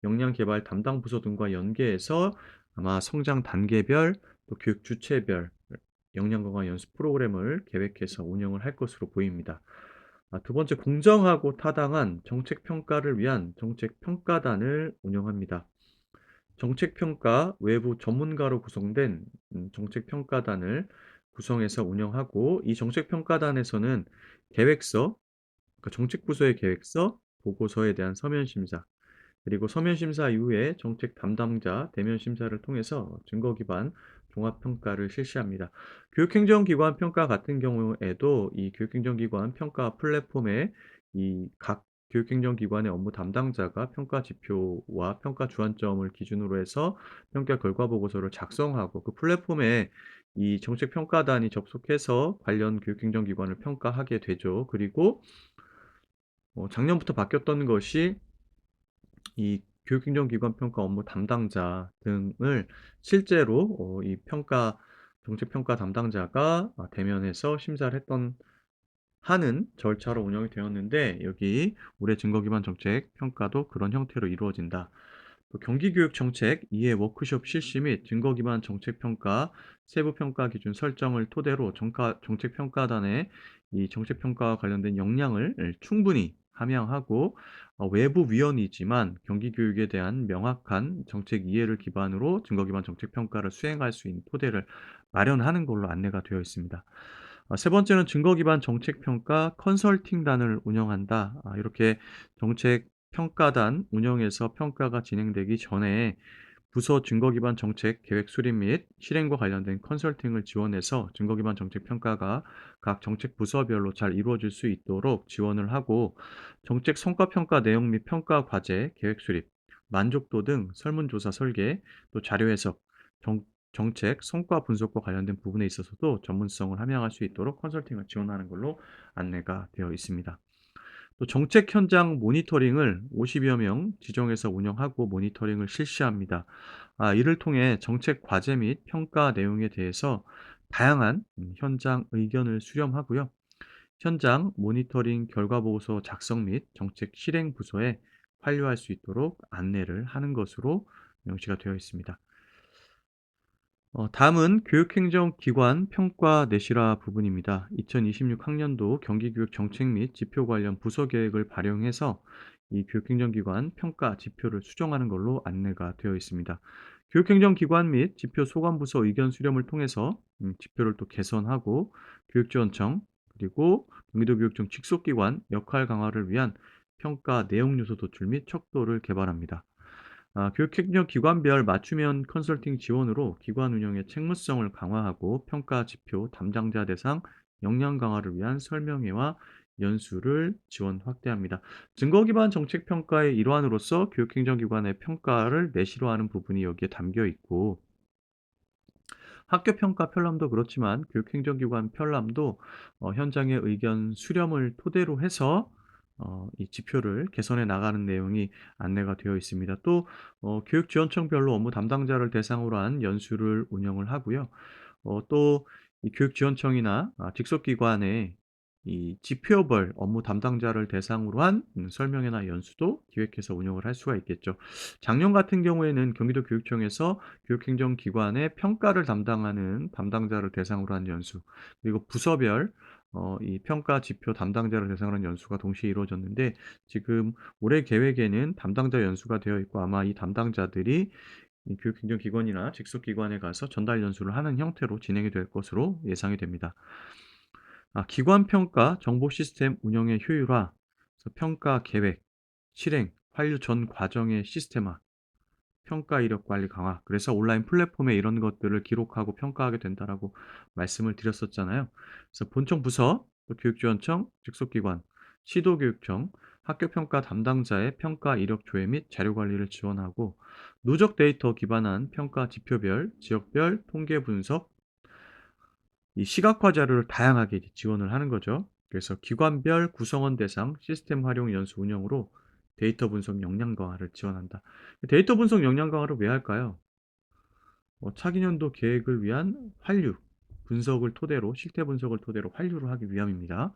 역량 개발 담당 부서 등과 연계해서 아마 성장 단계별, 또 교육 주체별 역량 강화 연수 프로그램을 계획해서 운영을 할 것으로 보입니다. 두 번째, 공정하고 타당한 정책 평가를 위한 정책 평가단을 운영합니다. 정책 평가 외부 전문가로 구성된 정책 평가단을 구성해서 운영하고, 이 정책 평가단에서는 계획서, 그러니까 정책 부서의 계획서, 보고서에 대한 서면 심사, 그리고 서면 심사 이후에 정책 담당자 대면 심사를 통해서 증거 기반 종합 평가를 실시합니다. 교육행정기관 평가 같은 경우에도 이 교육행정기관 평가 플랫폼에 이 각 교육행정기관의 업무 담당자가 평가 지표와 평가 주안점을 기준으로 해서 평가 결과 보고서를 작성하고 그 플랫폼에 이 정책평가단이 접속해서 관련 교육행정기관을 평가하게 되죠. 그리고 작년부터 바뀌었던 것이 이 교육행정기관 평가 업무 담당자 등을 실제로 이 정책평가 담당자가 대면해서 심사를 했던 하는 절차로 운영이 되었는데, 여기 올해 증거기반 정책 평가도 그런 형태로 이루어진다. 또 경기교육정책 이해 워크숍 실시 및 증거기반 정책평가 세부 평가 기준 설정을 토대로 정책평가단의 이 정책평가와 관련된 역량을 충분히 함양하고, 외부 위원이지만 경기교육에 대한 명확한 정책 이해를 기반으로 증거기반 정책평가를 수행할 수 있는 토대를 마련하는 걸로 안내가 되어 있습니다. 세 번째는 증거 기반 정책 평가 컨설팅단을 운영한다. 이렇게 정책 평가단 운영에서 평가가 진행되기 전에 부서 증거 기반 정책 계획 수립 및 실행과 관련된 컨설팅을 지원해서 증거 기반 정책 평가가 각 정책 부서별로 잘 이루어질 수 있도록 지원을 하고, 정책 성과 평가 내용 및 평가 과제 계획 수립, 만족도 등 설문조사 설계, 또 자료 해석, 정 정책 성과 분석과 관련된 부분에 있어서도 전문성을 함양할 수 있도록 컨설팅을 지원하는 걸로 안내가 되어 있습니다. 또 정책 현장 모니터링을 50여 명 지정해서 운영하고 모니터링을 실시합니다. 이를 통해 정책 과제 및 평가 내용에 대해서 다양한 현장 의견을 수렴하고요. 현장 모니터링 결과 보고서 작성 및 정책 실행 부서에 환류할 수 있도록 안내를 하는 것으로 명시가 되어 있습니다. 다음은 교육행정기관 평가 내실화 부분입니다. 2026 학년도 경기교육 정책 및 지표 관련 부서 계획을 발령해서 이 교육행정기관 평가 지표를 수정하는 걸로 안내가 되어 있습니다. 교육행정기관 및 지표 소관부서 의견 수렴을 통해서 지표를 또 개선하고, 교육지원청 그리고 경기도교육청 직속기관 역할 강화를 위한 평가 내용 요소 도출 및 척도를 개발합니다. 교육행정 기관별 맞춤형 컨설팅 지원으로 기관 운영의 책무성을 강화하고 평가 지표, 담당자 대상, 역량 강화를 위한 설명회와 연수를 지원 확대합니다. 증거 기반 정책 평가의 일환으로서 교육행정기관의 평가를 내실화하는 부분이 여기에 담겨 있고, 학교 평가 편람도 그렇지만 교육행정기관 편람도 현장의 의견 수렴을 토대로 해서 이 지표를 개선해 나가는 내용이 안내가 되어 있습니다. 또 교육지원청별로 업무 담당자를 대상으로 한 연수를 운영을 하고요. 또 이 교육지원청이나 직속기관에 이 지표별 업무 담당자를 대상으로 한 설명회나 연수도 기획해서 운영을 할 수가 있겠죠. 작년 같은 경우에는 경기도 교육청에서 교육행정기관의 평가를 담당하는 담당자를 대상으로 한 연수, 그리고 부서별 이 평가 지표 담당자를 대상으로 한 연수가 동시에 이루어졌는데, 지금 올해 계획에는 담당자 연수가 되어 있고, 아마 이 담당자들이 이 교육행정기관이나 직속기관에 가서 전달 연수를 하는 형태로 진행이 될 것으로 예상이 됩니다. 기관 평가 정보 시스템 운영의 효율화, 그래서 평가 계획, 실행, 환류 전 과정의 시스템화, 평가 이력 관리 강화. 그래서 온라인 플랫폼에 이런 것들을 기록하고 평가하게 된다라고 말씀을 드렸었잖아요. 그래서 본청 부서, 또 교육지원청, 직속기관, 시도교육청, 학교평가 담당자의 평가 이력 조회 및 자료 관리를 지원하고, 누적 데이터 기반한 평가 지표별, 지역별 통계 분석, 이 시각화 자료를 다양하게 이제 지원을 하는 거죠. 그래서 기관별 구성원 대상 시스템 활용 연수 운영으로 데이터 분석 역량 강화를 지원한다. 데이터 분석 역량 강화를 왜 할까요? 차기 년도 계획을 위한 환류, 분석을 토대로 실태 분석을 토대로 환류를 하기 위함입니다.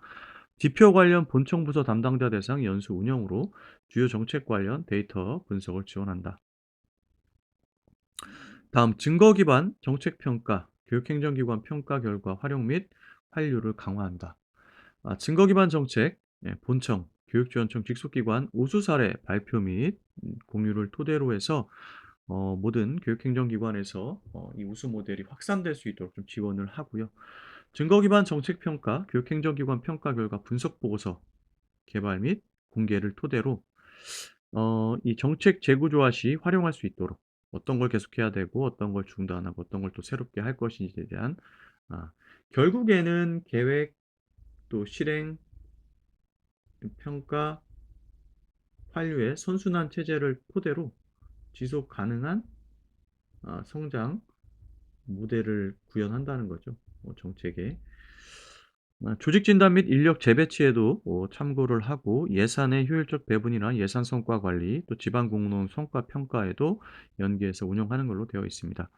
지표 관련 본청 부서 담당자 대상 연수 운영으로 주요 정책 관련 데이터 분석을 지원한다. 다음 증거 기반 정책 평가, 교육행정기관 평가 결과 활용 및 환류를 강화한다. 증거 기반 정책, 본청, 교육지원청 직속기관 우수 사례 발표 및 공유를 토대로 해서 모든 교육행정기관에서 이 우수 모델이 확산될 수 있도록 좀 지원을 하고요. 증거 기반 정책 평가, 교육행정기관 평가 결과 분석 보고서 개발 및 공개를 토대로 이 정책 재구조화 시 활용할 수 있도록 어떤 걸 계속해야 되고 어떤 걸 중단하고 어떤 걸 또 새롭게 할 것인지에 대한, 아 결국에는 계획 또 실행 평가 환류의 선순환 체제를 토대로 지속 가능한 성장 모델을 구현한다는 거죠, 정책에. 조직 진단 및 인력 재배치에도 참고를 하고 예산의 효율적 배분이나 예산 성과 관리 또 지방 공무원 성과 평가에도 연계해서 운영하는 걸로 되어 있습니다.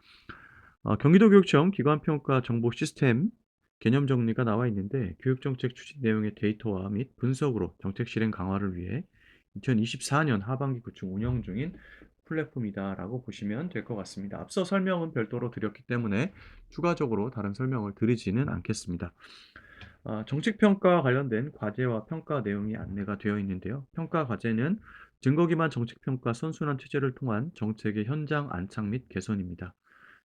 경기도교육청 기관평가 정보 시스템 개념 정리가 나와 있는데 교육정책 추진 내용의 데이터화 및 분석으로 정책 실행 강화를 위해 2024년 하반기 구축 운영 중인 플랫폼이다라고 보시면 될 것 같습니다. 앞서 설명은 별도로 드렸기 때문에 추가적으로 다른 설명을 드리지는 않겠습니다. 정책 평가와 관련된 과제와 평가 내용이 안내가 되어 있는데요. 평가 과제는 증거 기반 정책 평가 선순환 체제를 통한 정책의 현장 안착 및 개선입니다.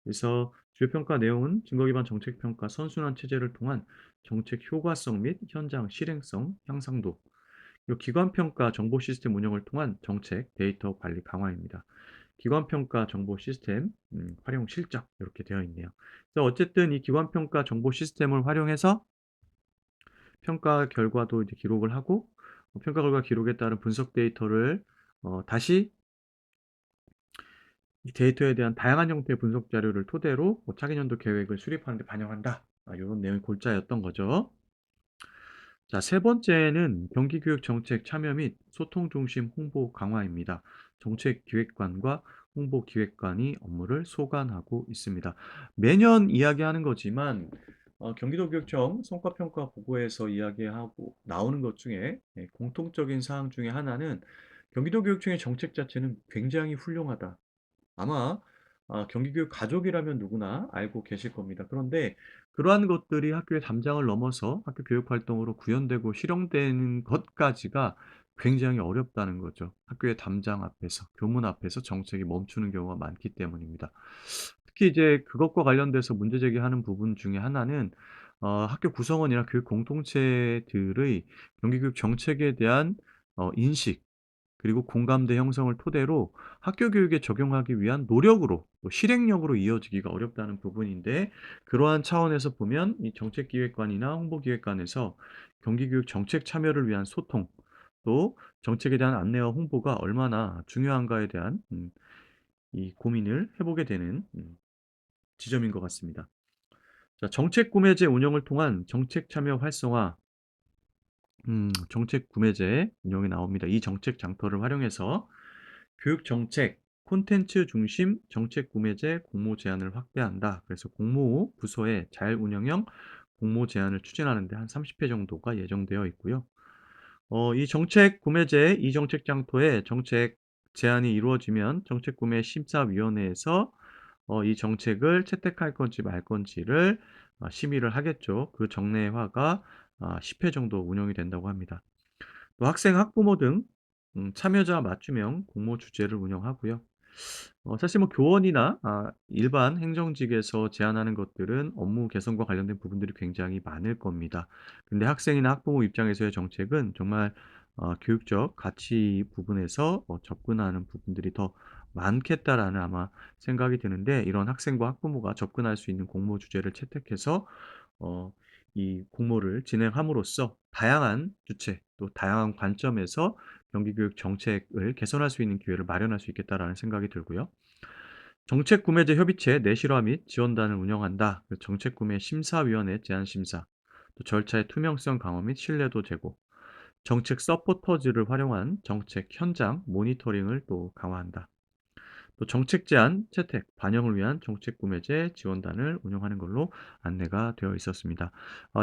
그래서 주요 평가 내용은 증거 기반 정책 평가 선순환 체제를 통한 정책 효과성 및 현장 실행성 향상도, 그리고 기관 평가 정보 시스템 운영을 통한 정책 데이터 관리 강화입니다. 기관 평가 정보 시스템 활용 실적 이렇게 되어 있네요. 그래서 어쨌든 이 기관 평가 정보 시스템을 활용해서 평가 결과도 이제 기록을 하고 평가 결과 기록에 따른 분석 데이터를 다시 이 데이터에 대한 다양한 형태의 분석 자료를 토대로 차기 년도 계획을 수립하는 데 반영한다. 요런 내용이 골자였던 거죠. 자, 세 번째는 경기교육 정책 참여 및 소통 중심 홍보 강화입니다. 정책 기획관과 홍보 기획관이 업무를 소관하고 있습니다. 매년 이야기하는 거지만 경기도교육청 성과평가 보고에서 이야기하고 나오는 것 중에 공통적인 사항 중에 하나는 경기도교육청의 정책 자체는 굉장히 훌륭하다. 아마 경기교육 가족이라면 누구나 알고 계실 겁니다. 그런데 그러한 것들이 학교의 담장을 넘어서 학교 교육 활동으로 구현되고 실현되는 것까지가 굉장히 어렵다는 거죠. 학교의 담장 앞에서, 교문 앞에서 정책이 멈추는 경우가 많기 때문입니다. 특히 이제 그것과 관련돼서 문제 제기하는 부분 중에 하나는 학교 구성원이나 교육 공동체들의 경기교육 정책에 대한 인식 그리고 공감대 형성을 토대로 학교 교육에 적용하기 위한 노력으로 또 실행력으로 이어지기가 어렵다는 부분인데 그러한 차원에서 보면 이 정책기획관이나 홍보기획관에서 경기교육 정책 참여를 위한 소통 또 정책에 대한 안내와 홍보가 얼마나 중요한가에 대한 이 고민을 해보게 되는 지점인 것 같습니다. 자, 정책 구매제 운영을 통한 정책 참여 활성화 정책 구매제 운영이 나옵니다. 이 정책 장터를 활용해서 교육 정책, 콘텐츠 중심 정책 구매제 공모 제한을 확대한다. 그래서 공모 부서의 잘 운영형 공모 제한을 추진하는 데 한 30회 정도가 예정되어 있고요. 이 정책 구매제, 이 정책 장터에 정책 제안이 이루어지면 정책 구매 심사위원회에서 이 정책을 채택할 건지 말 건지를 심의를 하겠죠. 그 정례화가 10회 정도 운영이 된다고 합니다. 또 학생, 학부모 등 참여자 맞춤형 공모 주제를 운영하고요. 사실 뭐 교원이나 일반 행정직에서 제안하는 것들은 업무 개선과 관련된 부분들이 굉장히 많을 겁니다. 근데 학생이나 학부모 입장에서의 정책은 정말 교육적 가치 부분에서 접근하는 부분들이 더 많겠다라는 아마 생각이 드는데 이런 학생과 학부모가 접근할 수 있는 공모 주제를 채택해서 어 이 공모를 진행함으로써 다양한 주체 또 다양한 관점에서 경기교육 정책을 개선할 수 있는 기회를 마련할 수 있겠다라는 생각이 들고요. 정책 구매제 협의체 내실화 및 지원단을 운영한다. 정책 구매 심사위원회 제안 심사, 또 절차의 투명성 강화 및 신뢰도 제고, 정책 서포터즈를 활용한 정책 현장 모니터링을 또 강화한다. 또 정책 제안, 채택, 반영을 위한 정책 구매제 지원단을 운영하는 걸로 안내가 되어 있었습니다.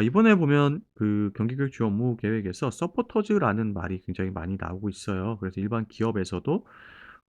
이번에 보면 그 경기교육 주 업무 계획에서 서포터즈라는 말이 굉장히 많이 나오고 있어요. 그래서 일반 기업에서도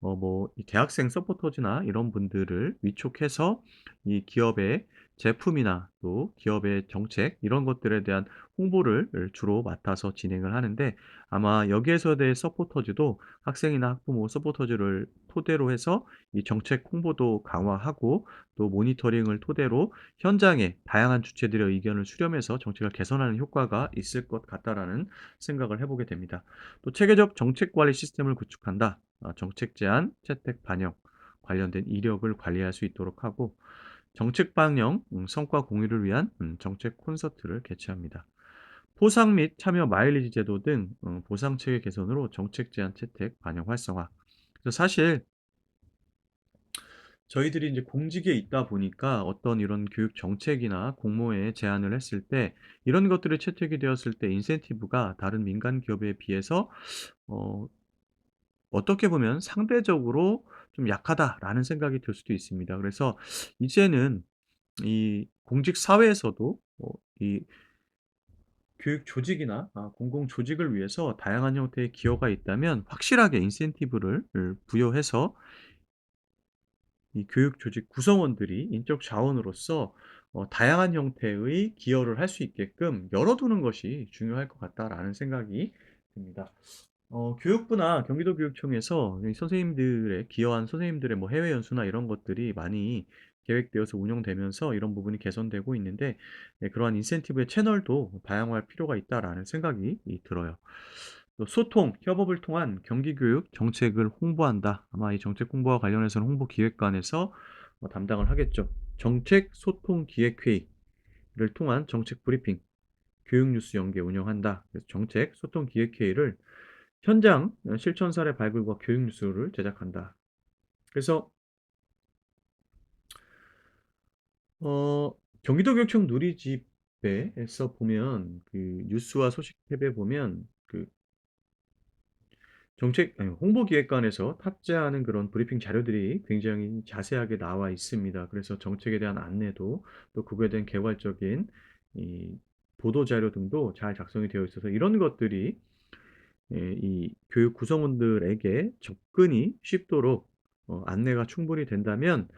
뭐 이 대학생 서포터즈나 이런 분들을 위촉해서 이 기업의 제품이나 또 기업의 정책 이런 것들에 대한 홍보를 주로 맡아서 진행을 하는데 아마 여기에서 의 서포터즈도 학생이나 학부모 서포터즈를 토대로 해서 이 정책 홍보도 강화하고 또 모니터링을 토대로 현장에 다양한 주체들의 의견을 수렴해서 정책을 개선하는 효과가 있을 것 같다라는 생각을 해보게 됩니다. 또 체계적 정책 관리 시스템을 구축한다. 정책 제안, 채택 반영 관련된 이력을 관리할 수 있도록 하고 정책 방영, 성과 공유를 위한 정책 콘서트를 개최합니다. 포상 및 참여 마일리지 제도 등 보상 체계 개선으로 정책 제안 채택 반영 활성화. 그래서 사실 저희들이 인제 공직에 있다 보니까 어떤 이런 교육 정책이나 공모에 제안을 했을 때 이런 것들이 채택이 되었을 때 인센티브가 다른 민간 기업에 비해서 어 어떻게 보면 '상대적으로 좀 약하다.'라는 생각이 들 수도 있습니다. 그래서 이제는 이 공직 사회에서도 이 교육 조직이나 공공 조직을 위해서 다양한 형태의 기여가 있다면 확실하게 인센티브를 부여해서 이 교육 조직 구성원들이 인적 자원으로서 다양한 형태의 기여를 할 수 있게끔 열어 두는 것이 중요할 것 같다라는 생각이 듭니다. 교육부나 경기도교육청에서 이 선생님들의 기여한 선생님들의 뭐 해외 연수나 이런 것들이 많이 계획되어서 운영되면서 이런 부분이 개선되고 있는데 그러한 인센티브의 채널도 다양화할 필요가 있다라는 생각이 들어요. 또 소통, 협업을 통한 경기교육 정책을 홍보한다. 아마 이 정책 홍보와 관련해서는 홍보기획관에서 담당을 하겠죠. 정책 소통 기획회의를 통한 정책 브리핑, 교육 뉴스 연계 운영한다. 그래서 정책 소통 기획회의를 현장 실천 사례 발굴과 교육 뉴스를 제작한다. 그래서 어 경기도교육청 누리집에서 보면 그 뉴스와 소식 탭에 보면 그 정책 아니 홍보기획관에서 탑재하는 그런 브리핑 자료들이 굉장히 자세하게 나와 있습니다. 그래서 정책에 대한 안내도 또 그거에 대한 개괄적인 이 보도 자료 등도 잘 작성이 되어 있어서 이런 것들이 이 교육 구성원들에게 접근이 쉽도록 안내가 충분히 된다면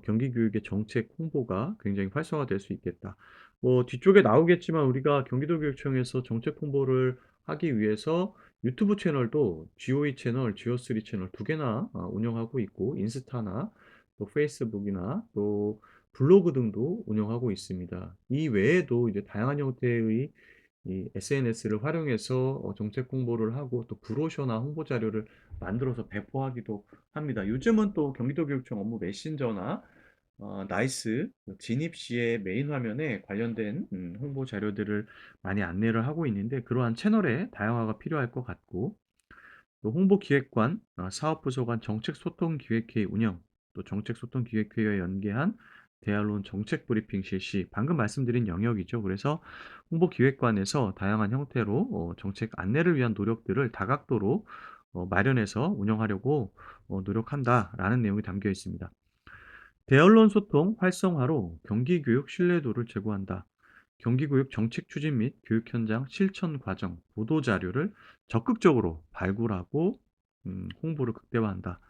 경기 교육의 정책 홍보가 굉장히 활성화될 수 있겠다. 뭐 뒤쪽에 나오겠지만 우리가 경기도교육청에서 정책 홍보를 하기 위해서 유튜브 채널도 GOE 채널, GO3 채널 두 개나 운영하고 있고 인스타나 또 페이스북이나 또 블로그 등도 운영하고 있습니다. 이 외에도 이제 다양한 형태의 이 SNS를 활용해서 정책 홍보를 하고 또 브로셔나 홍보 자료를 만들어서 배포하기도 합니다. 요즘은 또 경기도교육청 업무 메신저나 나이스 진입 시의 메인 화면에 관련된 홍보 자료들을 많이 안내를 하고 있는데 그러한 채널의 다양화가 필요할 것 같고 또 홍보기획관, 사업부서 간 정책소통기획회의 운영, 또 정책소통기획회의와 연계한 대언론 정책 브리핑 실시, 방금 말씀드린 영역이죠. 그래서 홍보기획관에서 다양한 형태로 정책 안내를 위한 노력들을 다각도로 마련해서 운영하려고 노력한다라는 내용이 담겨 있습니다. 대언론 소통 활성화로 경기교육 신뢰도를 제고한다. 경기교육 정책 추진 및 교육 현장 실천 과정, 보도 자료를 적극적으로 발굴하고 홍보를 극대화한다.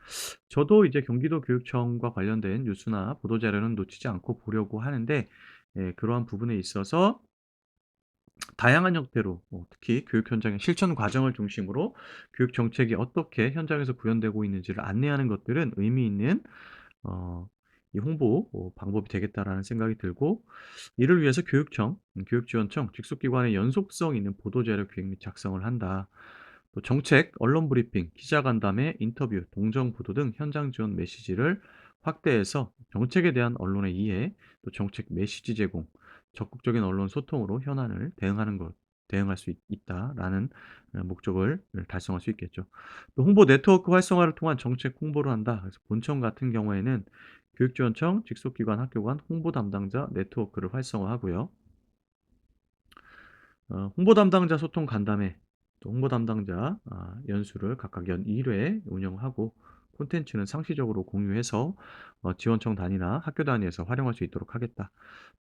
저도 이제 경기도 교육청과 관련된 뉴스나 보도 자료는 놓치지 않고 보려고 하는데 그러한 부분에 있어서 다양한 형태로 특히 교육 현장의 실천 과정을 중심으로 교육 정책이 어떻게 현장에서 구현되고 있는지를 안내하는 것들은 의미 있는 어 이 홍보 방법이 되겠다라는 생각이 들고 이를 위해서 교육청, 교육지원청 직속기관의 연속성 있는 보도자료 기획 및 작성을 한다. 또 정책, 언론 브리핑, 기자간담회, 인터뷰, 동정 보도 등 현장 지원 메시지를 확대해서 정책에 대한 언론의 이해, 또 정책 메시지 제공, 적극적인 언론 소통으로 현안을 대응할 수 있다라는 목적을 달성할 수 있겠죠. 또 홍보 네트워크 활성화를 통한 정책 홍보를 한다. 그래서 본청 같은 경우에는 교육지원청, 직속기관, 학교 간 홍보 담당자 네트워크를 활성화하고요. 홍보 담당자 소통 간담회, 또 홍보 담당자 연수를 각각 연 1회 운영하고 콘텐츠는 상시적으로 공유해서 지원청 단위나 학교 단위에서 활용할 수 있도록 하겠다.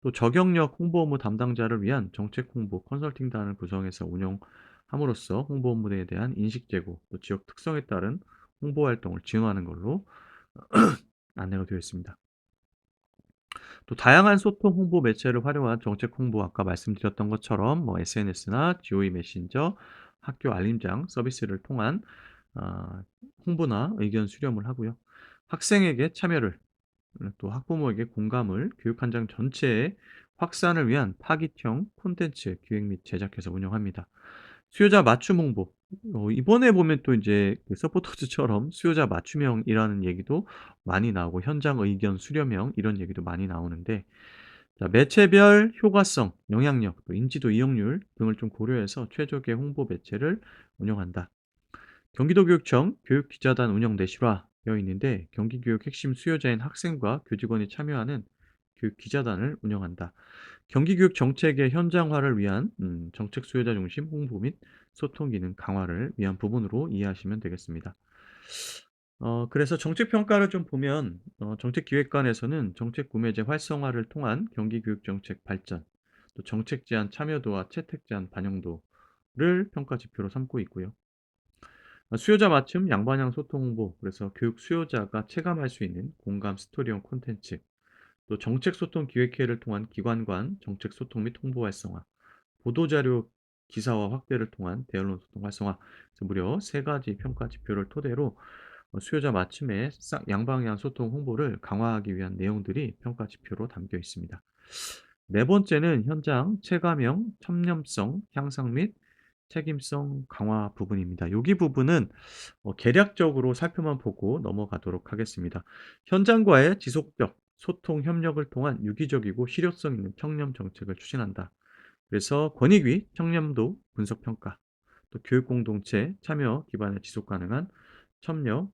또 저경력 홍보 업무 담당자를 위한 정책 홍보 컨설팅단을 구성해서 운영함으로써 홍보 업무에 대한 인식 제고, 또 지역 특성에 따른 홍보 활동을 지원하는 걸로 안내가 되어 있습니다. 또 다양한 소통 홍보 매체를 활용한 정책 홍보 아까 말씀드렸던 것처럼 뭐 SNS나 GOE 메신저, 학교 알림장 서비스를 통한 아 홍보나 의견 수렴을 하고요. 학생에게 참여를 또 학부모에게 공감을 교육 현장 전체의 확산을 위한 타깃형 콘텐츠 기획 및 제작해서 운영합니다. 수요자 맞춤 홍보. 이번에 보면 또 인제 그 서포터즈처럼 수요자 맞춤형이라는 얘기도 많이 나오고 현장 의견 수렴형 이런 얘기도 많이 나오는데 자, 매체별 효과성, 영향력, 또 인지도 이용률 등을 좀 고려해서 최적의 홍보 매체를 운영한다. 경기도교육청 교육기자단 운영 내실화되어 있는데 경기교육 핵심 수요자인 학생과 교직원이 참여하는 교육기자단을 운영한다. 경기교육 정책의 현장화를 위한 정책 수요자 중심 홍보 및 소통 기능 강화를 위한 부분으로 이해하시면 되겠습니다. 그래서 정책 평가를 좀 보면 정책기획관에서는 정책 구매제 활성화를 통한 경기교육 정책 발전, 또 정책 제안 참여도와 채택 제안 반영도를 평가 지표로 삼고 있고요. 수요자 맞춤 양방향 소통 홍보, 그래서 교육 수요자가 체감할 수 있는 공감 스토리형 콘텐츠, 또 정책 소통 기획회를 통한 기관 간 정책 소통 및 홍보 활성화, 보도자료 기사화 확대를 통한 대언론 소통 활성화, 그래서 무려 세 가지 평가 지표를 토대로 수요자 맞춤의 양방향 소통 홍보를 강화하기 위한 내용들이 평가 지표로 담겨 있습니다. 네 번째는 현장 체감형 청렴성 향상 및 책임성 강화 부분입니다. 여기 부분은 개략적으로 살펴만 보고 넘어가도록 하겠습니다. 현장과의 지속적 소통 협력을 통한 유기적이고 실효성 있는 청렴 정책을 추진한다. 그래서 권익위 청렴도 분석 평가, 또 교육 공동체 참여 기반의 지속 가능한 청렴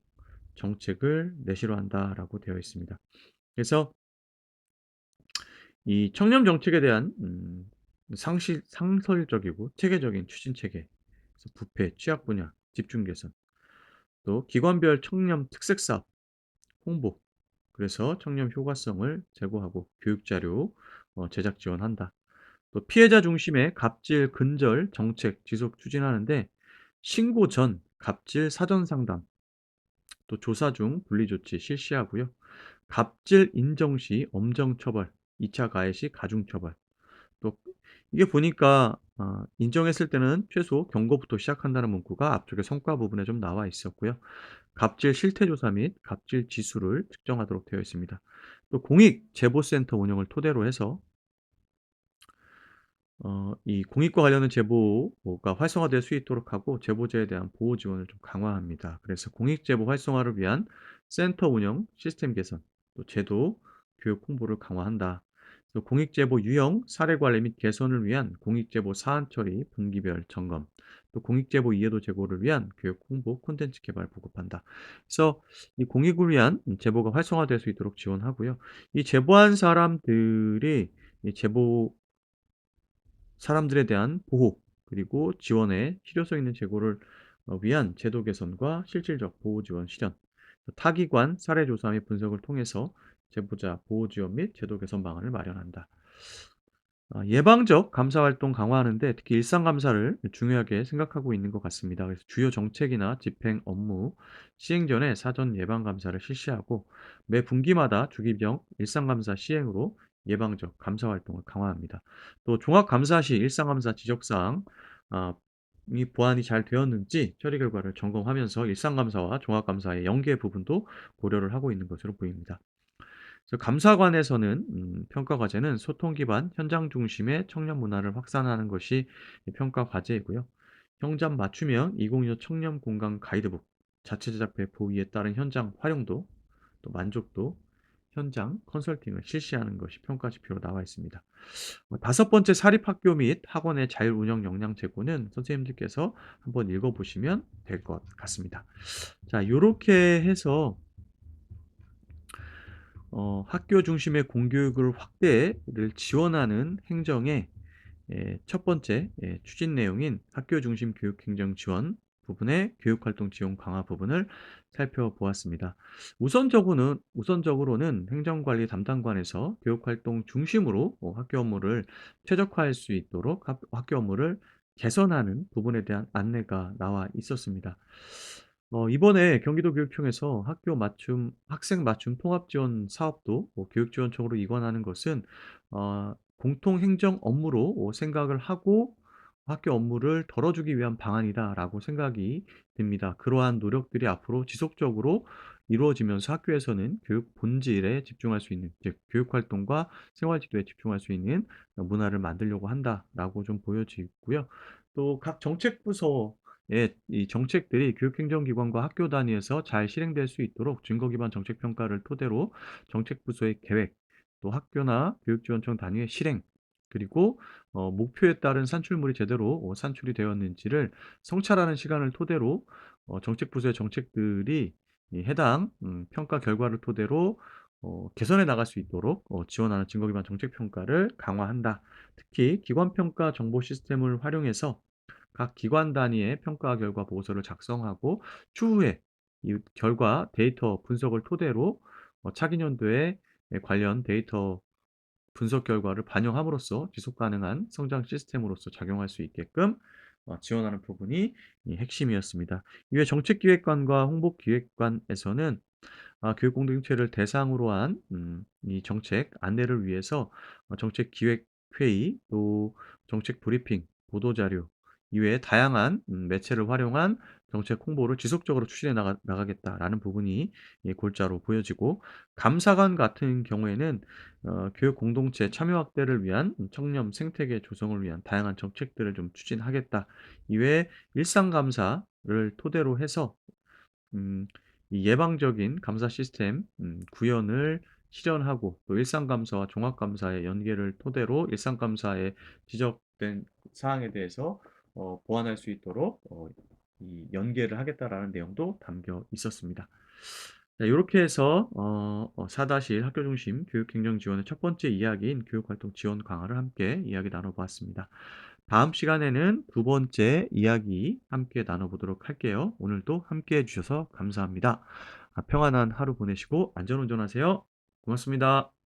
정책을 내실화한다라고 되어 있습니다. 그래서 이 청렴 정책에 대한 상설적이고 체계적인 추진 체계, 그래서 부패, 취약 분야, 집중 개선, 또 기관별 청렴 특색 사업 홍보, 그래서 청렴 효과성을 제고하고 교육 자료 제작 지원한다. 또 피해자 중심의 갑질 근절 정책 지속 추진하는데 신고 전 갑질 사전 상담, 또 조사 중 분리 조치 실시하고요. 갑질 인정 시 엄정 처벌, 2차 가해 시 가중 처벌. 또 이게 보니까 인정했을 때는 최소 경고부터 시작한다는 문구가 앞쪽에 성과 부분에 좀 나와 있었고요. 갑질 실태 조사 및 갑질 지수를 측정하도록 되어 있습니다. 또 공익 제보센터 운영을 토대로 해서 이 공익과 관련된 제보가 활성화될 수 있도록 하고 제보자에 대한 보호 지원을 좀 강화합니다. 그래서 공익 제보 활성화를 위한 센터 운영, 시스템 개선, 또 제도, 교육 홍보를 강화한다. 또 공익 제보 유형, 사례 관리 및 개선을 위한 공익 제보 사안 처리, 분기별 점검, 또 공익 제보 이해도 제고를 위한 교육 홍보 콘텐츠 개발 보급한다. 그래서 이 공익을 위한 제보가 활성화될 수 있도록 지원하고요. 이 제보한 사람들이 이 제보 사람들에 대한 보호, 그리고 지원의 실효성 있는 제고를 위한 제도 개선과 실질적 보호 지원 실현, 타기관 사례 조사 및 분석을 통해서 제보자 보호 지원 및 제도 개선 방안을 마련한다. 예방적 감사 활동 강화하는데 특히 일상 감사를 중요하게 생각하고 있는 것 같습니다. 그래서 주요 정책이나 집행 업무 시행 전에 사전 예방 감사를 실시하고 매 분기마다 주기경 일상 감사 시행으로 예방적 감사 활동을 강화합니다. 또 종합 감사 시 일상 감사 지적 사항 이 보완이 잘 되었는지 처리 결과를 점검하면서 일상 감사와 종합 감사의 연계 부분도 고려를 하고 있는 것으로 보입니다. 그래서 감사관에서는 평가 과제는 소통 기반 현장 중심의 청년 문화를 확산하는 것이 이 평가 과제이고요. 현장 맞춤형 2025 청년 공간 가이드북, 자체 제작 배포위에 따른 현장 활용도, 또 만족도, 현장 컨설팅을 실시하는 것이 평가 지표로 나와 있습니다. 다섯 번째 사립학교 및 학원의 자율 운영 역량 제고는 선생님들께서 한번 읽어보시면 될 것 같습니다. 자, 요렇게 해서 학교 중심의 공교육을 확대를 지원하는 행정의 첫 번째 추진 내용인 학교 중심 교육 행정 지원 부분의 교육 활동 지원 강화 부분을 살펴보았습니다. 우선적으로는 행정관리 담당관에서 교육 활동 중심으로 학교 업무를 최적화할 수 있도록 학교 업무를 개선하는 부분에 대한 안내가 나와 있었습니다. 이번에 경기도교육청에서 학교 맞춤 학생 맞춤 통합 지원 사업도 교육지원청으로 이관하는 것은 공통 행정 업무로 생각을 하고 '학교 업무를 덜어주기 위한 방안이다.'라고 생각이 듭니다. 그러한 노력들이 앞으로 지속적으로 이루어지면서 학교에서는 교육 본질에 집중할 수 있는, 즉 교육 활동과 생활 지도에 집중할 수 있는 문화를 만들려고 한다라고 좀 보여지고요. 또 각 정책 부서의 이 정책들이 교육행정기관과 학교 단위에서 잘 실행될 수 있도록 증거 기반 정책 평가를 토대로 정책 부서의 계획, 또 학교나 교육지원청 단위의 실행, 그리고 목표에 따른 산출물이 제대로 산출이 되었는지를 성찰하는 시간을 토대로 정책 부서의 정책들이 이 해당 평가 결과를 토대로 개선해 나갈 수 있도록 지원하는 증거 기반 정책 평가를 강화한다. 특히 기관 평가 정보 시스템을 활용해서 각 기관 단위의 평가 결과 보고서를 작성하고 추후에 이 결과 데이터 분석을 토대로 차기 년도에 관련 데이터 분석 결과를 반영함으로써 지속 가능한 성장 시스템으로서 작용할 수 있게끔 지원하는 부분이 이 핵심이었습니다. 이외 정책기획관과 홍보기획관에서는 교육 공동체를 대상으로 한 이 정책 안내를 위해서 정책 기획 회의, 또 정책 브리핑, 보도 자료 이외에 다양한 매체를 활용한 정책 홍보를 지속적으로 추진해 나가겠다라는 부분이 이 골자로 보여지고, 감사관 같은 경우에는 교육 공동체 참여 확대를 위한 청렴 생태계 조성을 위한 다양한 정책들을 좀 추진하겠다. 이외에 일상 감사를 토대로 해서 음 이 예방적인 감사 시스템 구현을 실현하고, 또 일상 감사와 종합 감사의 연계를 토대로 일상 감사에 지적된 사항에 대해서 보완할 수 있도록 이 연계를 하겠다라는 내용도 담겨 있었습니다. 자, 요렇게 해서 4-1 학교 중심 교육 행정 지원의 첫 번째 이야기인 교육 활동 지원 강화를 함께 이야기 나눠 보았습니다. 다음 시간에는 두 번째 이야기 함께 나눠 보도록 할게요. 오늘도 함께 해 주셔서 감사합니다. 평안한 하루 보내시고 안전 운전하세요. 고맙습니다.